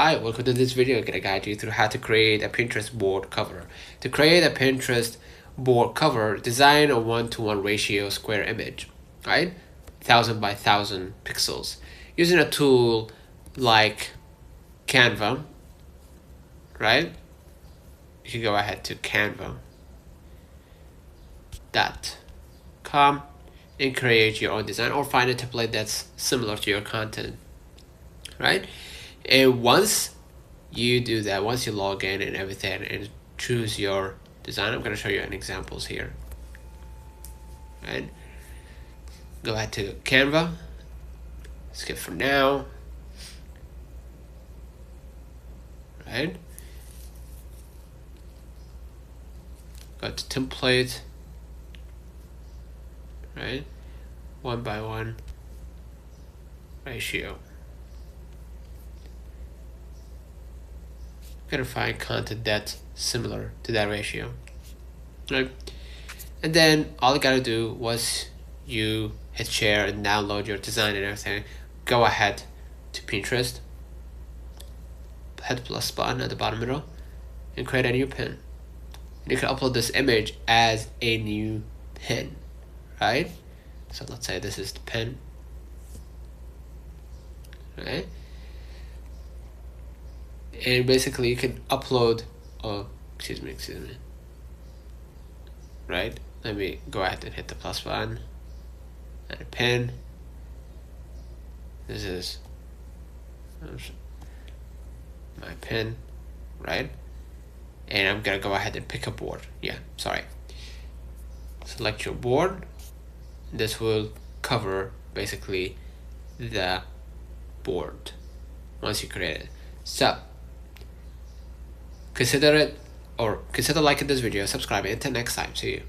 Hi, welcome to this video. I'm gonna guide you through how to create a Pinterest board cover. To create a Pinterest board cover, design a 1:1 ratio square image, right? 1000 by 1000 pixels. Using a tool like Canva, right? You can go ahead to canva.com and create your own design or find a template that's similar to your content, right? And once you do that, once you log in and everything and choose your design, I'm going to show you an examples here. Right? Go ahead to Canva, skip for now, right? Go to template, right? 1:1 ratio. Gonna find content that's similar to that ratio, right? And then all you gotta do was you hit share and download your design and everything. Go ahead to Pinterest, hit plus button at the bottom middle, and create a new pin. And you can upload this image as a new pin, right? So let's say this is the pin, right? And basically you can upload, excuse me, right? Let me go ahead and hit the plus button and a pin. This is my pin, right? And I'm gonna go ahead and pick a board. Select your board. This will cover basically the board once you create it. So consider liking this video, subscribing. Until next time, see you.